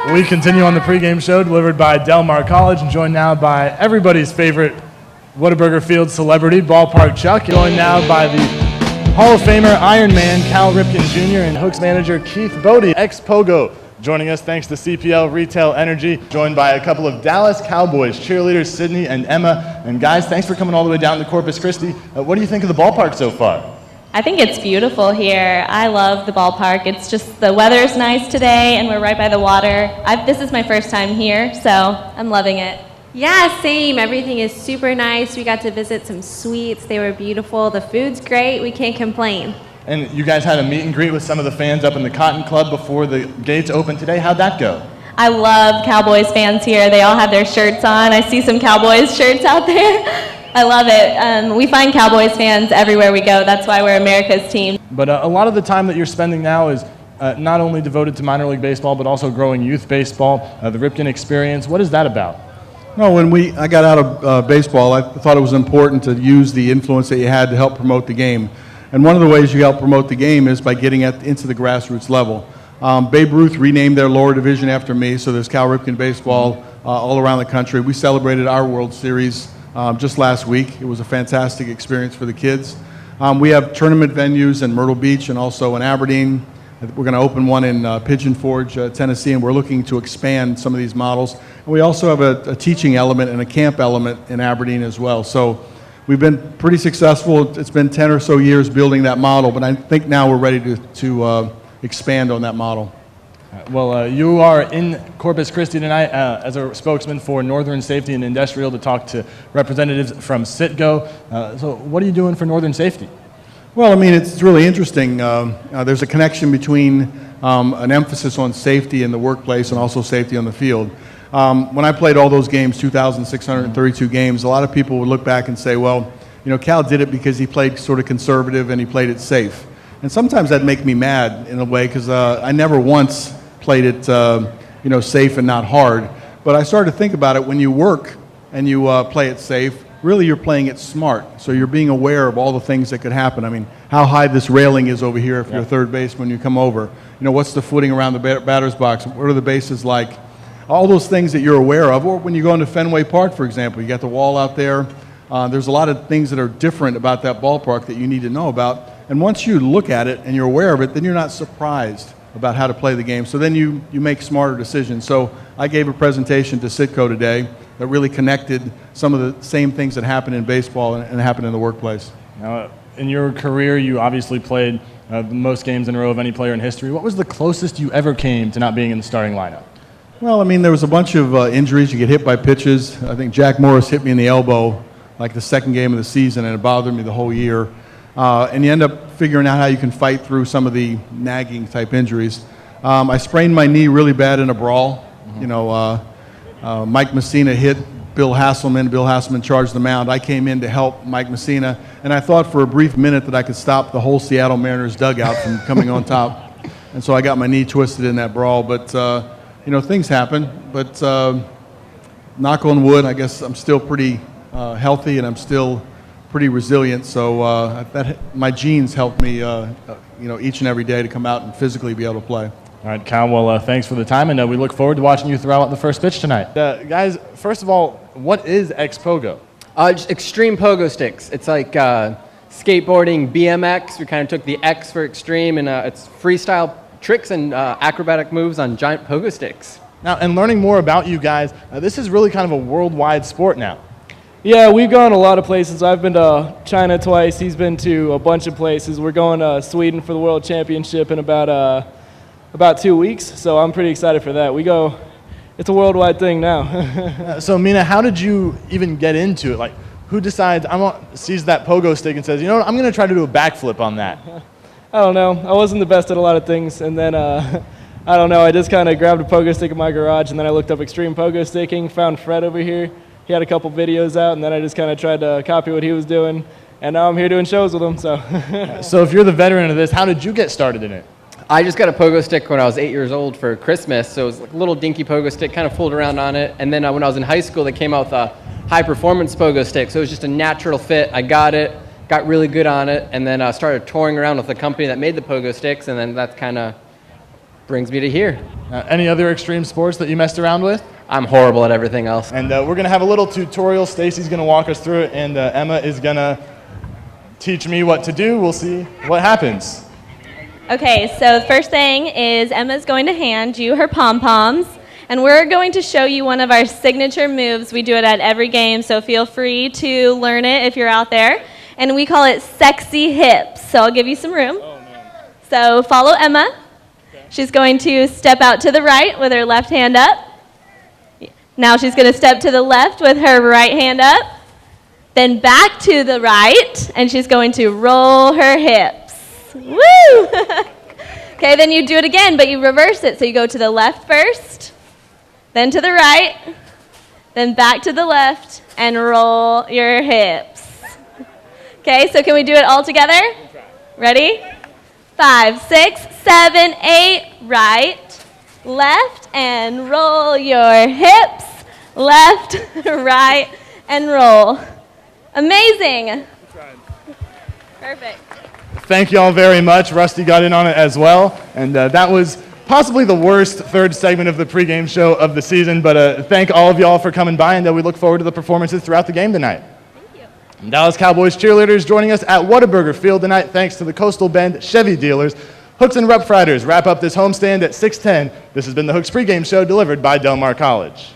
We continue on the pregame show delivered by Del Mar College and joined now by everybody's favorite Whataburger Field celebrity, Ballpark Chuck. Joined now by the Hall of Famer Ironman Cal Ripken Jr. and Hooks manager Keith Bodie, ex-Pogo, joining us thanks to CPL Retail Energy, joined by a couple of Dallas Cowboys cheerleaders, Sydney and Emma. And guys, thanks for coming all the way down to Corpus Christi. What do you think of the ballpark so far? I think it's beautiful here. I love the ballpark. It's just the weather's nice today and we're right by the water. This is my first time here, so I'm loving it. Yeah, same. Everything is super nice. We got to visit some suites. They were beautiful. The food's great. We can't complain. And you guys had a meet and greet with some of the fans up in the Cotton Club before the gates opened today. How'd that go? I love Cowboys fans here. They all have their shirts on. I see some Cowboys shirts out there. I love it. We find Cowboys fans everywhere we go. That's why we're America's team. But a lot of the time that you're spending now is not only devoted to minor league baseball, but also growing youth baseball, the Ripken experience. What is that about? No, when I got out of baseball, I thought it was important to use the influence that you had to help promote the game. And one of the ways you help promote the game is by getting into the grassroots level. Babe Ruth renamed their lower division after me, so there's Cal Ripken baseball all around the country. We celebrated our World Series just last week. It was a fantastic experience for the kids. We have tournament venues in Myrtle Beach and also in Aberdeen. We're going to open one in Pigeon Forge, Tennessee, and we're looking to expand some of these models. And we also have a teaching element and a camp element in Aberdeen as well. So we've been pretty successful. It's been 10 or so years building that model, but I think now we're ready to expand on that model. Well, you are in Corpus Christi tonight as a spokesman for Northern Safety and Industrial to talk to representatives from Citgo. So what are you doing for Northern Safety? Well, I mean, it's really interesting. There's a connection between an emphasis on safety in the workplace and also safety on the field. When I played all those games, 2,632 games, a lot of people would look back and say, well, you know, Cal did it because he played sort of conservative and he played it safe. And sometimes that'd make me mad in a way because I never once played it, safe and not hard. But I started to think about it. When you work and you play it safe, really you're playing it smart. So you're being aware of all the things that could happen. I mean, how high this railing is over here if you're a third baseman when you come over. You know, what's the footing around the batter's box? What are the bases like? All those things that you're aware of. Or when you go into Fenway Park, for example, you got the wall out there. There's a lot of things that are different about that ballpark that you need to know about. And once you look at it and you're aware of it, then you're not surprised about how to play the game. So then you make smarter decisions. So I gave a presentation to Citgo today that really connected some of the same things that happen in baseball and happen in the workplace. Now, in your career, you obviously played the most games in a row of any player in history. What was the closest you ever came to not being in the starting lineup? Well, I mean, there was a bunch of injuries. You get hit by pitches. I think Jack Morris hit me in the elbow like the second game of the season, and it bothered me the whole year. And you end up figuring out how you can fight through some of the nagging type injuries. I sprained my knee really bad in a brawl. You know, Mike Messina hit Bill Hasselman. Bill Hasselman charged the mound. I came in to help Mike Messina, and I thought for a brief minute that I could stop the whole Seattle Mariners dugout from coming on top. And so I got my knee twisted in that brawl. But, things happen. But knock on wood, I guess I'm still pretty healthy, and I'm still pretty resilient. So my genes help me, each and every day to come out and physically be able to play. All right, Cal, well, thanks for the time, and we look forward to watching you throw out the first pitch tonight. Guys, first of all, what is ex-Pogo? Just extreme pogo sticks. It's like skateboarding, BMX. We kind of took the X for extreme, and it's freestyle tricks and acrobatic moves on giant pogo sticks. Now, and learning more about you guys, this is really kind of a worldwide sport now. Yeah, we've gone a lot of places. I've been to China twice. He's been to a bunch of places. We're going to Sweden for the World Championship in about 2 weeks, so I'm pretty excited for that. It's a worldwide thing now. So, Mina, how did you even get into it? Like, who decides, sees that pogo stick and says, you know what, I'm going to try to do a backflip on that? I don't know. I wasn't the best at a lot of things, and then, I don't know, I just kind of grabbed a pogo stick in my garage, and then I looked up extreme pogo sticking, found Fred over here. He had a couple videos out, and then I just kind of tried to copy what he was doing, and now I'm here doing shows with him, so. So if you're the veteran of this, how did you get started in it? I just got a pogo stick when I was 8 years old for Christmas, so it was like a little dinky pogo stick, kind of fooled around on it, and then when I was in high school, they came out with a high-performance pogo stick, so it was just a natural fit. I got it, got really good on it, and then started touring around with the company that made the pogo sticks, and then that's kind of brings me to here. Any other extreme sports that you messed around with? I'm horrible at everything else. And we're going to have a little tutorial. Stacy's going to walk us through it, and Emma is going to teach me what to do. We'll see what happens. Okay, so the first thing is Emma's going to hand you her pom-poms, and we're going to show you one of our signature moves. We do it at every game, so feel free to learn it if you're out there. And we call it sexy hips. So I'll give you some room. So follow Emma. She's going to step out to the right with her left hand up. Now she's going to step to the left with her right hand up. Then back to the right, and she's going to roll her hips. Woo! Okay, then you do it again, but you reverse it. So you go to the left first, then to the right, then back to the left, and roll your hips. Okay, so can we do it all together? Ready? 5, 6, 7, 8, right, left, and roll your hips, left, right, and roll. Amazing. Perfect. Thank you all very much. Rusty got in on it as well. And that was possibly the worst third segment of the pregame show of the season. But thank all of y'all for coming by, and we look forward to the performances throughout the game tonight. Thank you. Dallas Cowboys cheerleaders joining us at Whataburger Field tonight, thanks to the Coastal Bend Chevy dealers. Hooks and Rough Riders wrap up this homestand at 6:10. This has been the Hooks pregame show delivered by Del Mar College.